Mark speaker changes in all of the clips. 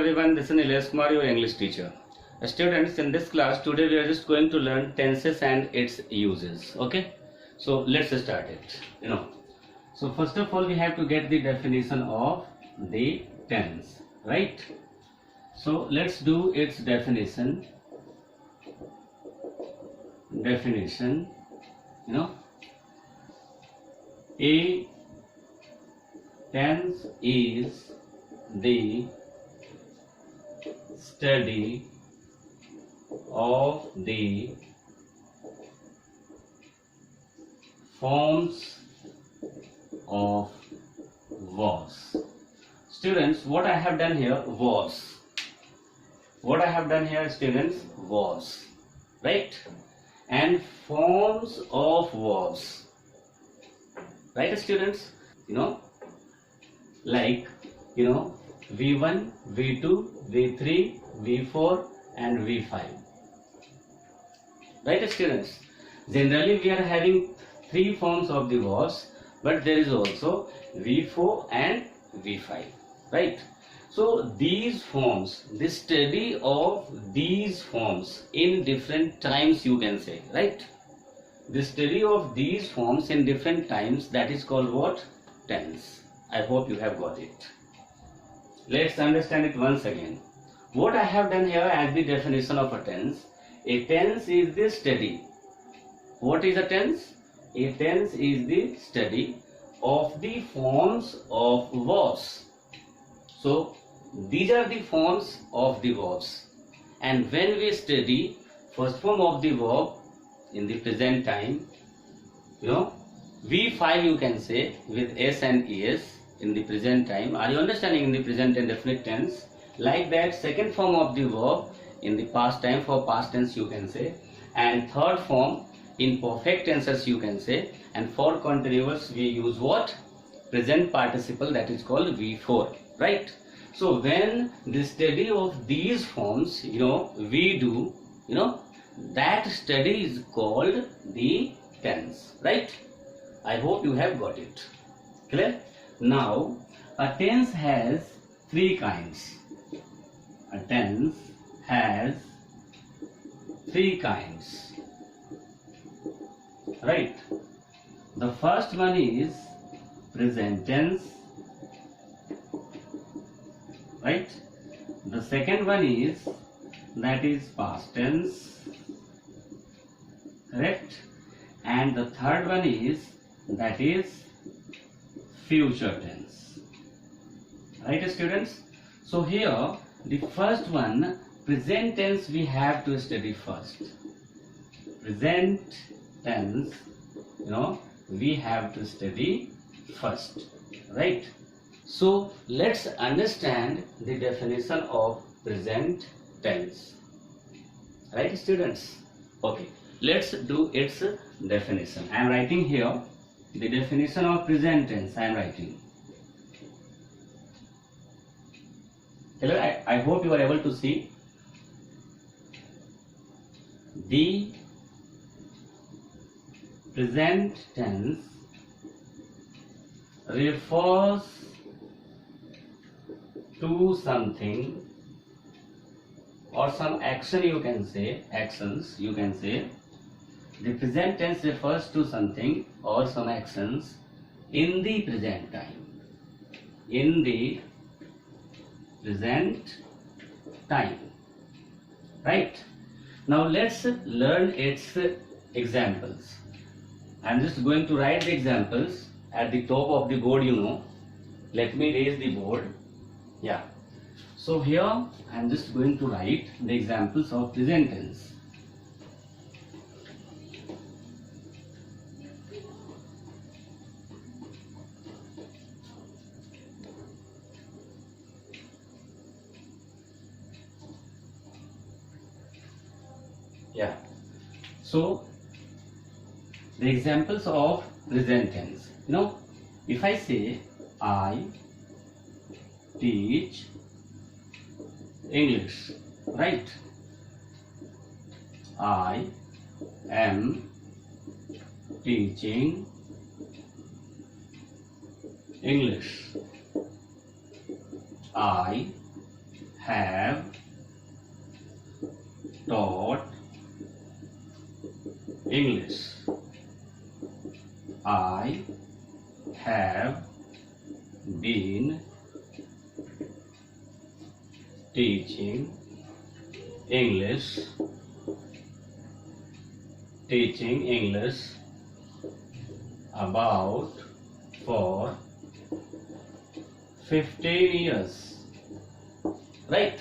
Speaker 1: everyone, this is Nilesh Kumar, your English teacher. Students, in this class today we are just going to learn tenses and its uses. Okay, so let's start it. So first of all we have to get the definition of the tense, right? So let's do its definition. A tense is the study of the forms of was. Students, what I have done here was. What I have done here, students, was, right? And forms of was, right, students? Like V1, V2, V3, V4 and V5, right, students? Generally we are having three forms of the was, but there is also V4 and V5, right? So these forms, the study of these forms in different times, you can say, right? The study of these forms in different times, that is called what? Tense. I hope you have got it. Let's understand it once again. What I have done here as the definition of a tense is the study. What is a tense? A tense is the study of the forms of was. So these are the forms of the verbs, and when we study first form of the verb in the present time, V5 you can say with S and ES in the present time. Are you understanding? In the present and definite tense. Like that, second form of the verb in the past time, for past tense you can say, and third form in perfect tenses you can say, and for continuous we use what? Present participle, that is called V4, right? So when the study of these forms, we do, that study is called the tense, right? I hope you have got it. Clear? Now, a tense has three kinds. A tense has three kinds, right? The first one is present tense, right? The second one is, that is past tense, correct? And the third one is, that is future tense, right, students? So here the first one, present tense, we have to study first. Present tense, we have to study first, right? So let's understand the definition of present tense, right, students? Okay, let's do its definition. I am writing here the definition of present tense. I am writing. Hello, I hope you are able to see. The present tense refers to something or some action, you can say, actions, you can say. The present tense refers to something or some actions in the present time. In the present time, right? Now let's learn its examples. I'm just going to write the examples at the top of the board, Let me raise the board. Yeah. So here I'm just going to write the examples of present tense. Yeah. So the examples of present tense, if I say I teach English, right? I am teaching English. I have taught English. I have been teaching English about for 15 years. Right?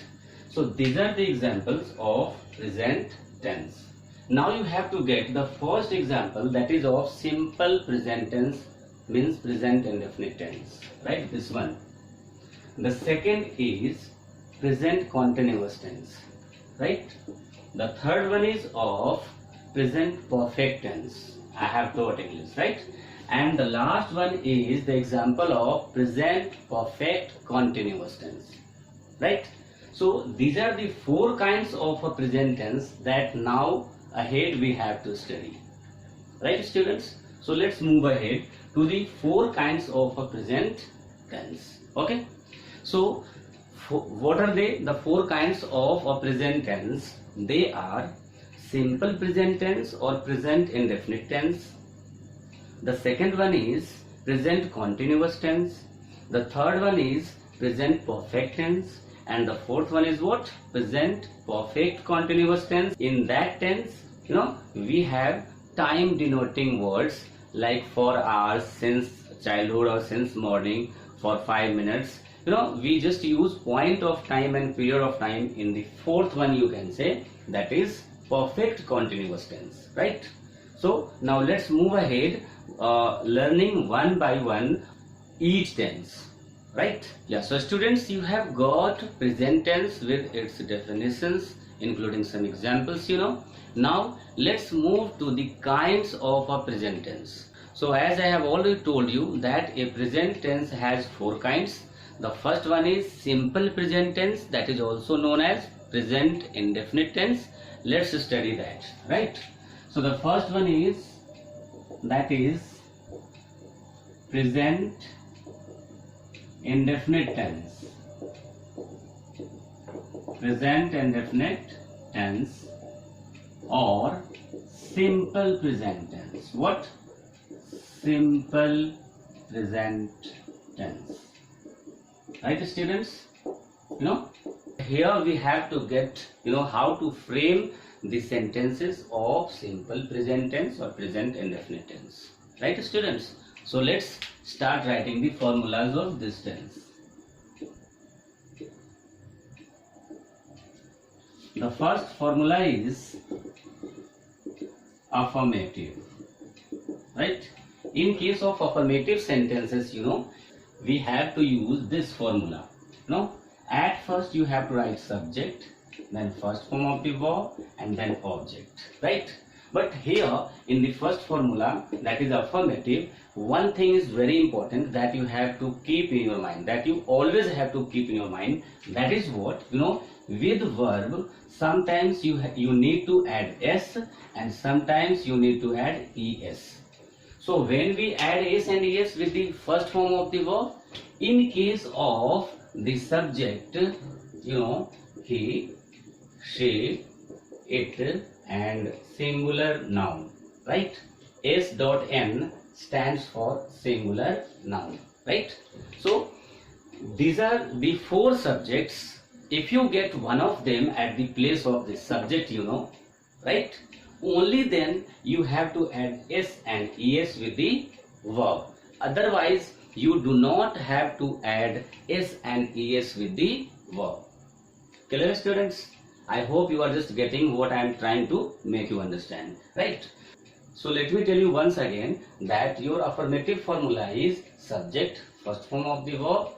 Speaker 1: So these are the examples of present tense. Now you have to get the first example, that is of simple present tense, means present indefinite tense. Right? This one. The second is present continuous tense. Right? The third one is of present perfect tense. I have taught English. Right? And the last one is the example of present perfect continuous tense. Right? So these are the four kinds of a present tense that now ahead we have to study. Right, students? So let's move ahead to the four kinds of a present tense. Okay? So what are they? The four kinds of a present tense. They are simple present tense or present indefinite tense. The second one is present continuous tense. The third one is present perfect tense. And the fourth one is what? Present perfect continuous tense. In that tense, we have time denoting words like for hours, since childhood or since morning, for 5 minutes. We just use point of time and period of time. In the fourth one, you can say that is perfect continuous tense. Right? So now let's move ahead, learning one by one each tense. Right? Yeah, so students, you have got present tense with its definitions, including some examples, Now, let's move to the kinds of a present tense. So, as I have already told you that a present tense has four kinds. The first one is simple present tense, that is also known as present indefinite tense. Let's study that, right? So, the first one is, that is present indefinite tense. Present indefinite tense or simple present tense. What? Simple present tense. Right, students? Here we have to get, how to frame the sentences of simple present tense or present indefinite tense. Right, students? So let's start writing the formulas of this tense. The first formula is affirmative. Right? In case of affirmative sentences, we have to use this formula. At first you have to write subject, then first form of the verb, and then object. Right? But here in the first formula, that is affirmative, one thing is very important that you have to keep in your mind, that you always have to keep in your mind. That is what, with verb, sometimes you need to add s and sometimes you need to add es. So when we add s and es with the first form of the verb, in case of the subject, he, she, it, and singular noun, right? S.N stands for singular noun, right? So these are the four subjects. If you get one of them at the place of the subject, right? Only then you have to add s and es with the verb. Otherwise, you do not have to add s and es with the verb. Clear, students? I hope you are just getting what I am trying to make you understand, right? So let me tell you once again that your affirmative formula is subject, first form of the verb,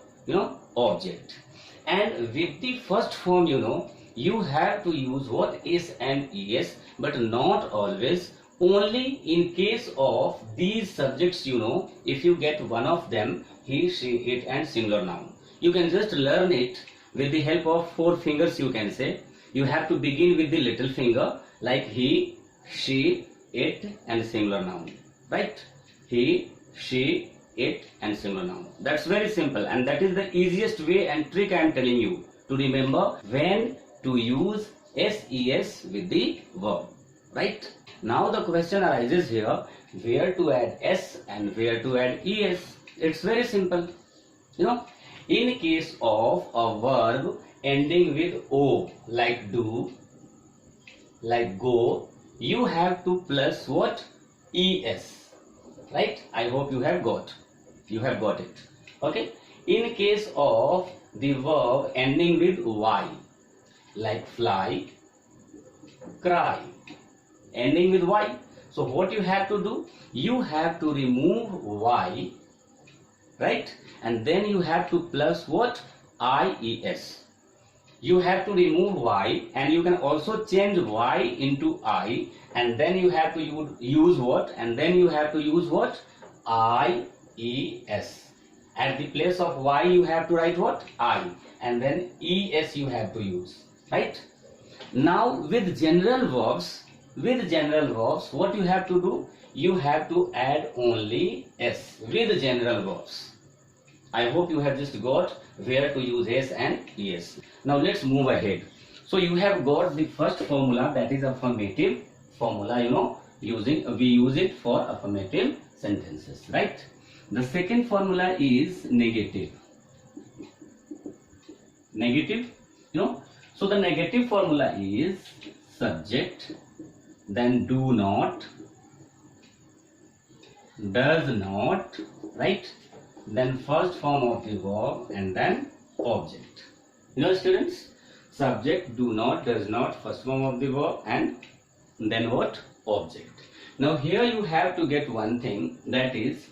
Speaker 1: object. And with the first form, you have to use what? S and es, but not always. Only in case of these subjects, if you get one of them, he, she, it, and singular noun. You can just learn it with the help of 4 fingers, you can say. You have to begin with the little finger, like he, she, it, and singular noun, right? He, she, it, and singular noun. That's very simple, and that is the easiest way and trick I am telling you to remember when to use SES with the verb, right? Now the question arises here, where to add S and where to add ES. It's very simple. In case of a verb ending with O, like do, like go, you have to plus what? ES, right? I hope you have got it. Okay. In case of the verb ending with Y, like fly, cry, ending with Y. So what you have to do? You have to remove Y, right? And then you have to plus what? IES. You have to remove Y, and you can also change Y into I, and then you have to use what? And then you have to use what? IES. At the place of Y you have to write what? I, and then ES you have to use, right? Now with general verbs, what you have to do? You have to add only S with general verbs. I hope you have just got where to use S and ES. Now let's move ahead. So you have got the first formula, that is affirmative formula, we use it for affirmative sentences, right? The second formula is negative. So the negative formula is subject, then do not, does not, right? Then first form of the verb, and then object. Students, subject, do not, does not, first form of the verb, and then what? Object. Now here you have to get one thing, that is,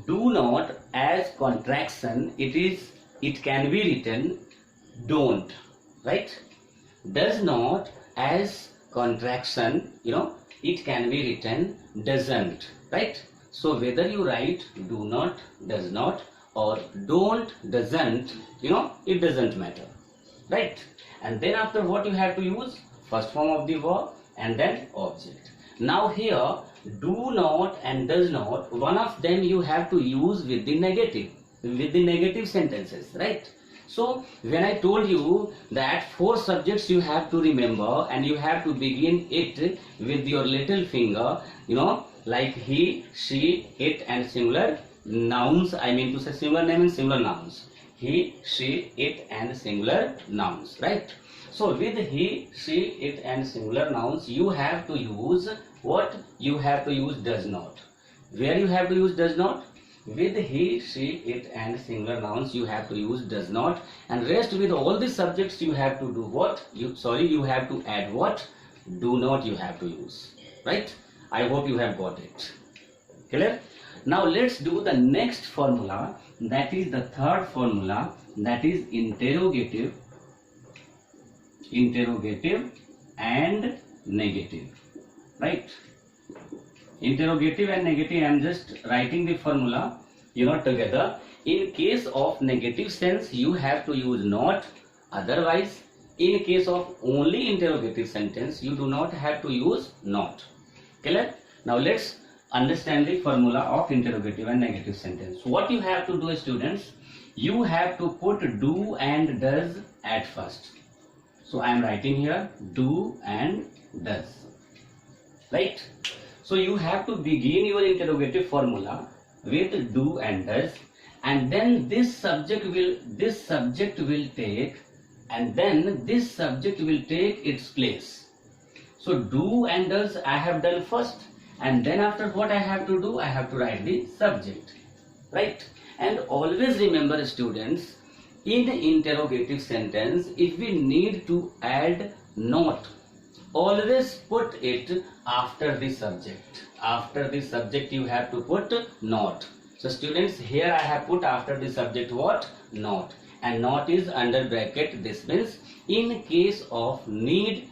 Speaker 1: do not as contraction, it can be written don't, right? Does not as contraction, it can be written doesn't, right? So whether you write do not, does not, or don't, doesn't, it doesn't matter, right? And then after, what you have to use? First form of the verb and then object. Now here, do not and does not, one of them you have to use with the negative sentences, right? So when I told you that 4 subjects you have to remember, and you have to begin it with your little finger, like he, she, it, and similar nouns, I mean to say similar name and similar nouns. He, she, it, and similar nouns, right? So with he, she, it, and similar nouns, you have to use what? You have to use does not. Where you have to use does not? With he, she, it, and similar nouns, you have to use does not, and rest with all the subjects you have to do what? You have to add what? Do not you have to use, right? I hope you have got it. Clear? Now let's do the next formula, that is the third formula, that is interrogative and negative, right? Interrogative and negative, I am just writing the formula, together. In case of negative sense, you have to use not, otherwise, in case of only interrogative sentence, you do not have to use not. Clear? Now let's understand the formula of interrogative and negative sentence. What you have to do, students, you have to put do and does at first. So I am writing here do and does, right? So you have to begin your interrogative formula with do and does, and then this subject will take, and then this subject will take its place. So do and does I have done first, and then after, what I have to do? I have to write the subject, right? And always remember, students, in the interrogative sentence, if we need to add not, always put it after the subject. After the subject you have to put not. So students, here I have put after the subject what? Not. And not is under bracket. This means in case of need,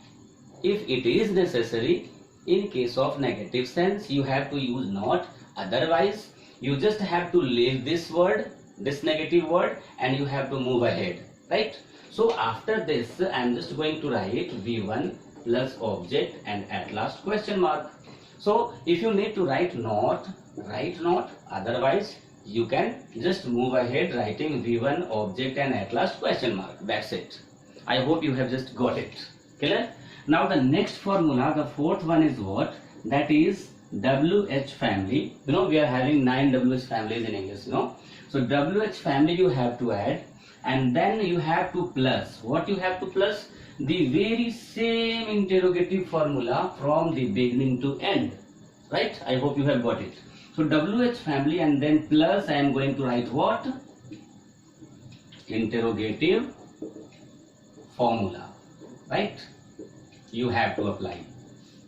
Speaker 1: if it is necessary. In case of negative sense, you have to use not. Otherwise, you just have to leave this word, this negative word, and you have to move ahead, right? So after this, I am just going to write V1 plus object and at last question mark. So if you need to write not, write not. Otherwise, you can just move ahead writing V1 object and at last question mark. That's it. I hope you have just got it. Clear? Now the next formula, the fourth one is what? That is WH family. You know, we are having 9 WH families in English, you know. So WH family you have to add, and then you have to plus. What you have to plus? The very same interrogative formula from the beginning to end. Right? I hope you have got it. So WH family and then plus I am going to write what? Interrogative formula. Right? You have to apply.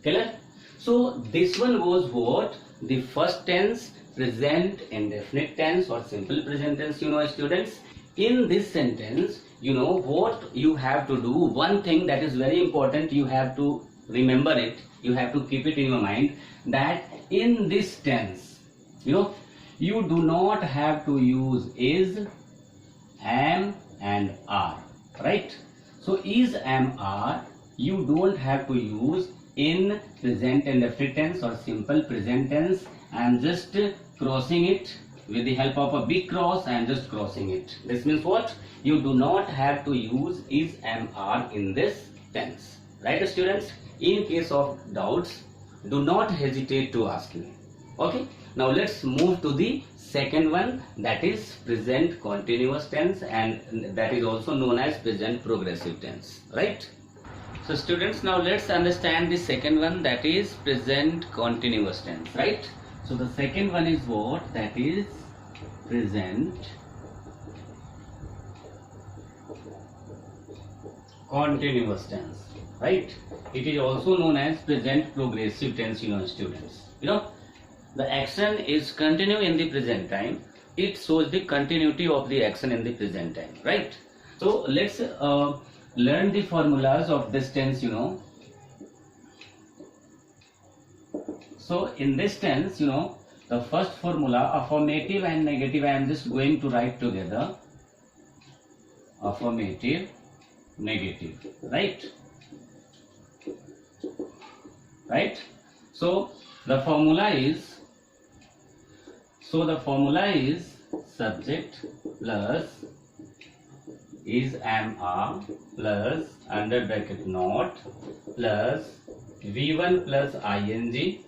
Speaker 1: Clear? So this one was what? The first tense, present indefinite tense or simple present tense, you know, students. In this sentence, you know what you have to do. One thing that is very important, you have to remember it, you have to keep it in your mind, that in this tense, you know, you do not have to use is, am and are, right? So is, am, are, you don't have to use in present indefinite tense or simple present tense. I am just crossing it with the help of a big cross. I am just crossing it. This means what? You do not have to use is, am, are in this tense. Right, students? In case of doubts, do not hesitate to ask me. Okay? Now let's move to the second one, that is present continuous tense, and that is also known as present progressive tense. Right? So students, now let's understand the second one, that is present continuous tense. Right? So the second one is what? That is present continuous tense. Right? It is also known as present progressive tense, you know, students. You know, the action is continue in the present time. It shows the continuity of the action in the present time. Right? So let's learn the formulas of this tense, you know. So in this tense, you know, the first formula, affirmative and negative, I am just going to write together. Affirmative, negative, right? Right? So the formula is, subject plus is, am, are plus under bracket not plus V1 plus ing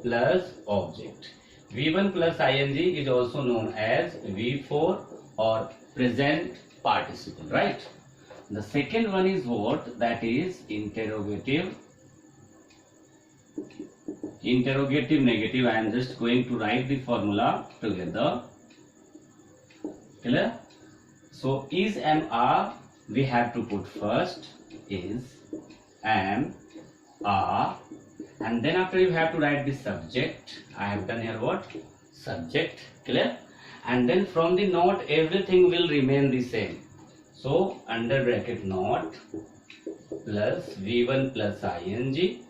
Speaker 1: plus object. V1 plus ing is also known as V4 or present participle, right? The second one is what? That is interrogative. Interrogative negative, I am just going to write the formula together. Clear? So is, am, are we have to put first. Is, am, are, and then after you have to write the subject. I have done here what? Subject. Clear? And then from the not, everything will remain the same. So under bracket not plus V1 plus ing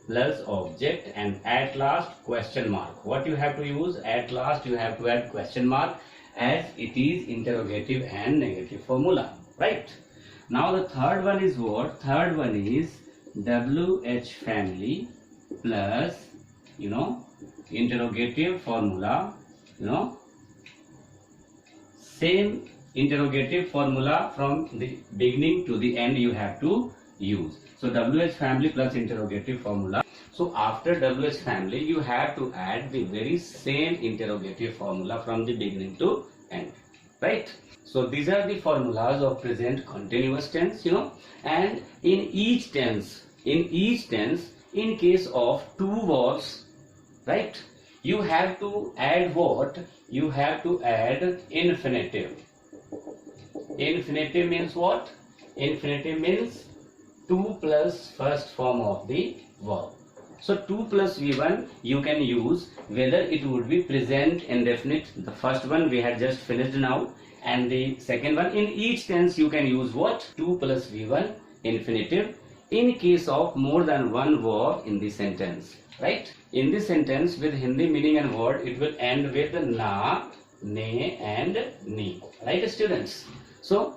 Speaker 1: plus object, and at last question mark. What you have to use? At last you have to add question mark, as it is interrogative and negative formula. Right? Now the third one is what? Third one is WH family plus, you know, interrogative formula, you know, same interrogative formula from the beginning to the end you have to use. So WH family plus interrogative formula. So after WH family you have to add the very same interrogative formula from the beginning to end. Right? So these are the formulas of present continuous tense, you know, and in each tense, in case of two verbs, right, you have to add what? You have to add infinitive. Infinitive means what? Infinitive means 2 plus first form of the verb. So 2 plus V1 you can use whether it would be present indefinite. The first one we had just finished now, and the second one, in each tense you can use what? 2 plus V1 infinitive in case of more than one verb in the sentence. Right? In this sentence with Hindi meaning and word, it will end with na, ne and ni. Right, students? So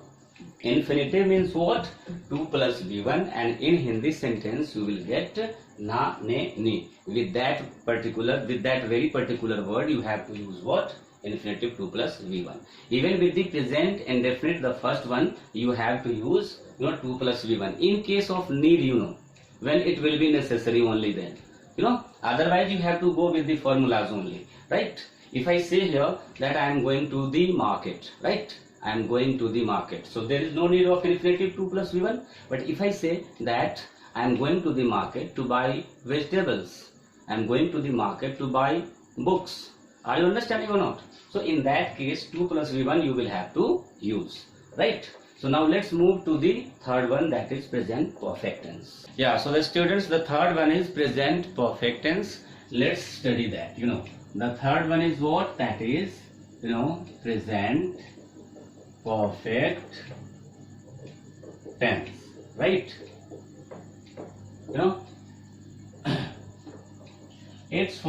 Speaker 1: infinitive means what? 2 plus V1, and in Hindi sentence you will get na, ne, ni. With that very particular word you have to use what? infinitive 2 plus V1. Even with the present indefinite, the first one, you have to use 2 plus V1. In case of need, when it will be necessary, only then. Otherwise you have to go with the formulas only, right? If I say here that I am going to the market, right? I am going to the market. So there is no need of infinitive 2 plus V1. But if I say that I am going to the market to buy vegetables, I am going to the market to buy books. Are you understanding or not? So in that case, 2 plus V1 you will have to use, right? So now let's move to the third one, that is present perfect tense. Yeah, so the students, the third one is present perfect tense. Let's study that. The third one is what? That is, present perfect tense, right? Its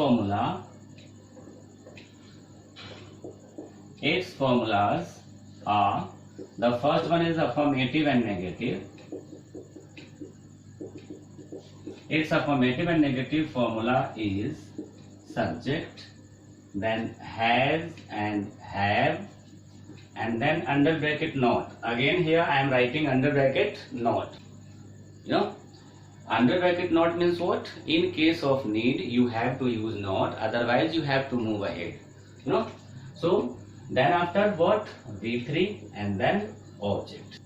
Speaker 1: formulas are, the first one is affirmative and negative. Its affirmative and negative formula is subject, then has and have, and then under bracket not. Again here I am writing under bracket not. Under bracket not means what? In case of need you have to use not, otherwise you have to move ahead. So then after what? V3 and then object.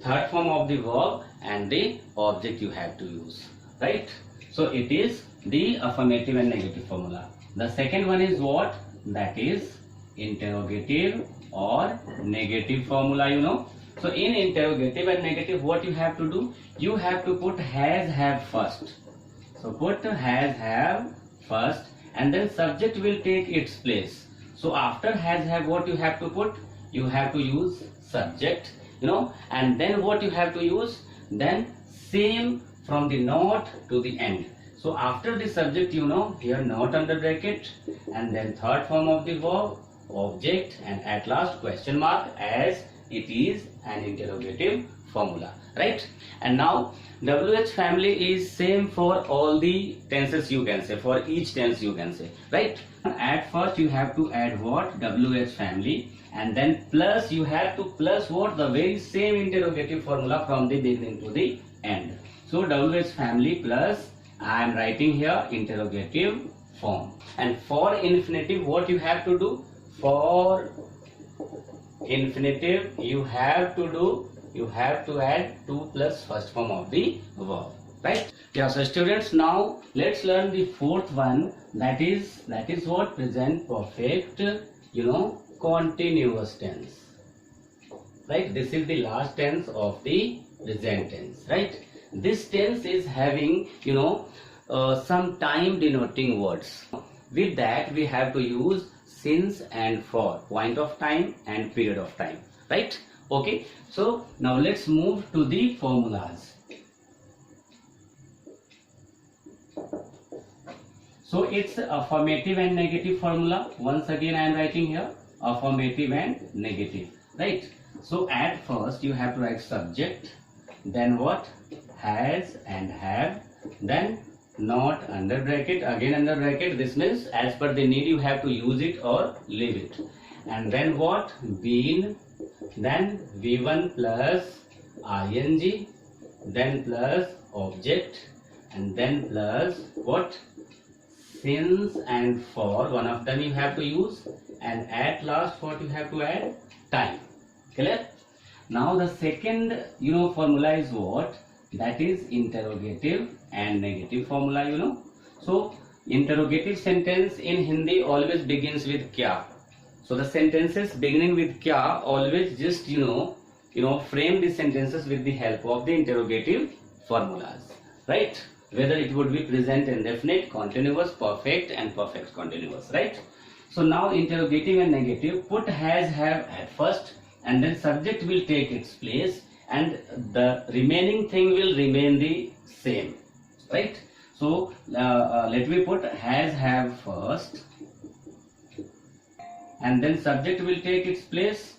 Speaker 1: Third form of the verb and the object you have to use, right? So it is the affirmative and negative formula. The second one is what? That is interrogative or negative formula, So in interrogative and negative, what you have to do? You have to put has, have first. So put has, have first, and then subject will take its place. So after has, have, what you have to put? You have to use subject, and then what you have to use? Then same from the not to the end. So after the subject, here not under bracket, and then third form of the verb, object, and at last question mark, as it is an interrogative formula, right? And now WH family is same for all the tenses, you can say, for each tense you can say, right? At first you have to add what? WH family, and then plus you have to plus what? The very same interrogative formula from the beginning to the end. So WH family plus, I am writing here interrogative form. And for infinitive, what you have to do? For infinitive you have to add 2 plus first form of the verb, right? Yeah, so students, now let's learn the fourth one, that is what? Present perfect continuous tense, right? This is the last tense of the present tense, right? This tense is having some time denoting words. With that we have to use since and for, point of time and period of time, right? Okay, so now let's move to the formulas. So it's affirmative and negative formula. Once again I am writing here affirmative and negative, right? So at first you have to write subject, then what? Has and have, then not under bracket, again under bracket. This means as per the need you have to use it or leave it. And then what? Been, then V1 plus ing, then plus object, and then plus what? Since and for, one of them you have to use, and at last what you have to add? Time. Clear? Now the second formula is what? That is interrogative and negative formula, So interrogative sentence in Hindi always begins with kya. So the sentences beginning with kya, always just frame the sentences with the help of the interrogative formulas, right? Whether it would be present indefinite, continuous, perfect, and perfect continuous, right? So now interrogative and negative, put has, have at first, and then subject will take its place, and the remaining thing will remain the same, right? So let me put has, have first, and then subject will take its place,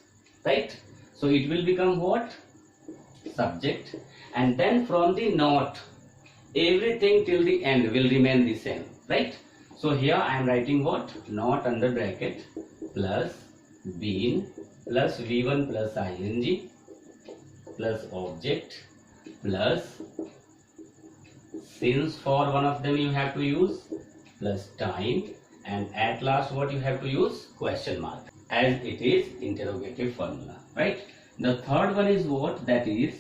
Speaker 1: right? So it will become what? Subject, and then from the not, everything till the end will remain the same, right? So here I am writing what? Not under bracket, plus been plus V1 plus ing plus object plus since for one of them you have to use plus time, and at last what you have to use? Question mark, as it is interrogative formula, right? The third one is what? That is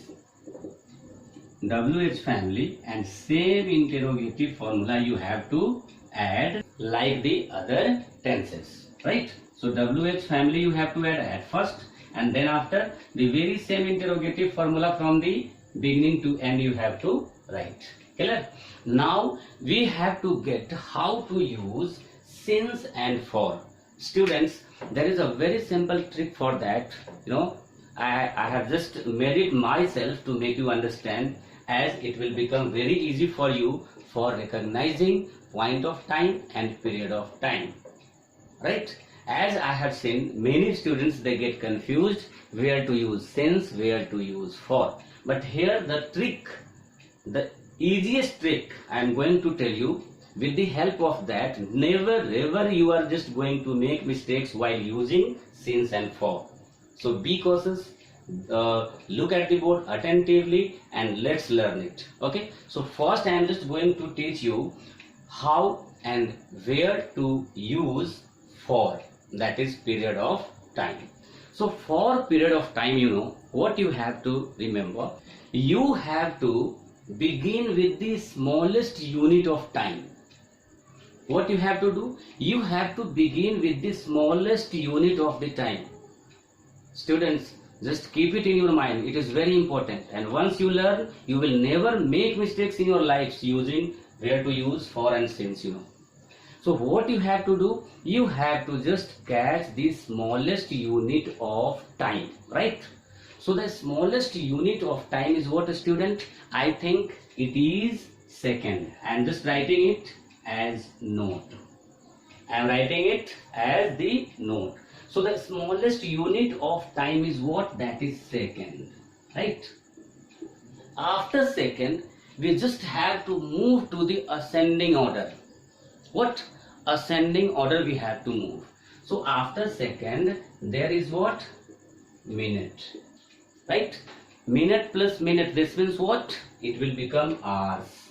Speaker 1: WH family, and same interrogative formula you have to add like the other tenses, right? So WH family you have to add at first, and then after the very same interrogative formula from the beginning to end you have to write. Clear? Now we have to get how to use since and for. Students, there is a very simple trick for that. I have just made it myself to make you understand, as it will become very easy for you for recognizing point of time and period of time, right? As I have seen, many students, they get confused where to use since, where to use for. But here the trick, the easiest trick I am going to tell you. With the help of that, never ever you are just going to make mistakes while using since and for. So be cautious, look at the board attentively, and let's learn it. Okay, so first I am just going to teach you how and where to use for, that is period of time. So for period of time, what you have to remember, you have to begin with the smallest unit of time. What you have to do? You have to begin with the smallest unit of the time. Students, just keep it in your mind. It is very important. And once you learn, you will never make mistakes in your lives using where to use for and since, So what you have to do? You have to just catch the smallest unit of time, right? So the smallest unit of time is what, student? I think it is second. I am just writing it as note. I am writing it as the note. So the smallest unit of time is what? That is second, right? After second, we just have to move to the ascending order. What? Ascending order we have to move. So after second, there is what? Minute, right? Minute plus minute, this means what? It will become hours.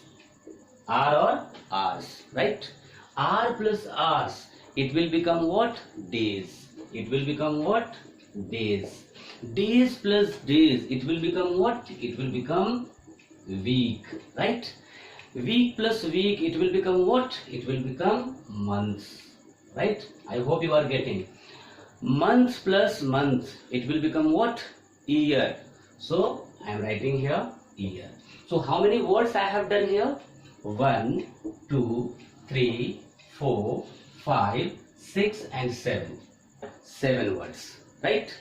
Speaker 1: Hour or hours, right? Hour plus hours, it will become what? Days. It will become what? Days. Days plus days, it will become what? It will become week, right? Week plus week, it will become what? It will become months, right? I hope you are getting. Month plus month, it will become what? Year. So I am writing here year. So how many words I have done here? 1, 2, 3, 4, 5, 6 and 7. 7 words, right?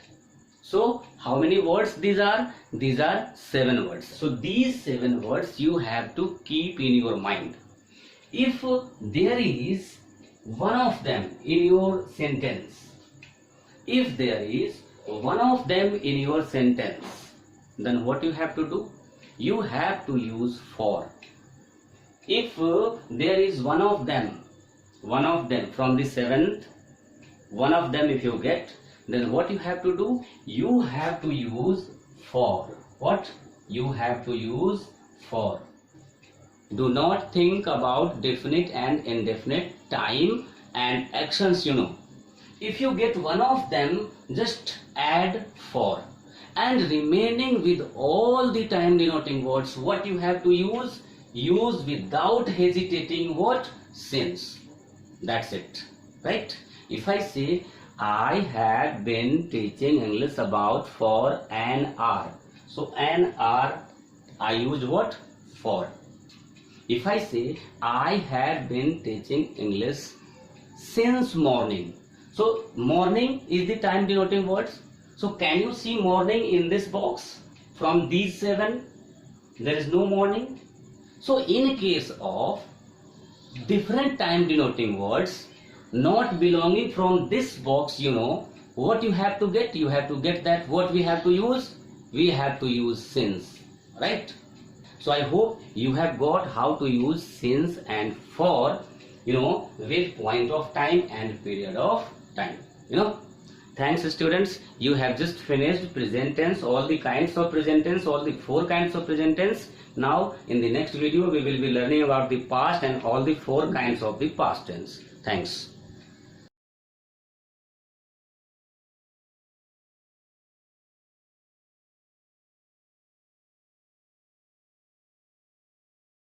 Speaker 1: So how many words these are? These are 7 words. So these 7 words you have to keep in your mind. If there is one of them in your sentence, if there is one of them in your sentence, then what you have to do? You have to use for. If there is one of them from the 7th, one of them if you get, then what you have to do? You have to use for. What? You have to use for. Do not think about definite and indefinite time and actions, If you get one of them, just add for. And remaining with all the time denoting words, what you have to use? Use without hesitating what? Since. That's it, right? If I say, I had been teaching English about for an hour. So an hour, I use what? For. If I say, I had been teaching English since morning. So morning is the time denoting words. So can you see morning in this box? From these 7, there is no morning. So in case of different time denoting words not belonging from this box, what you have to get? You have to get that what we have to use? We have to use since, right? So I hope you have got how to use since and for, with point of time and period of time. You know. Thanks students, you have just finished present tense, all the kinds of present tense, all the 4 kinds of present tense. Now in the next video we will be learning about the past and all the 4 kinds of the past tense. Thanks.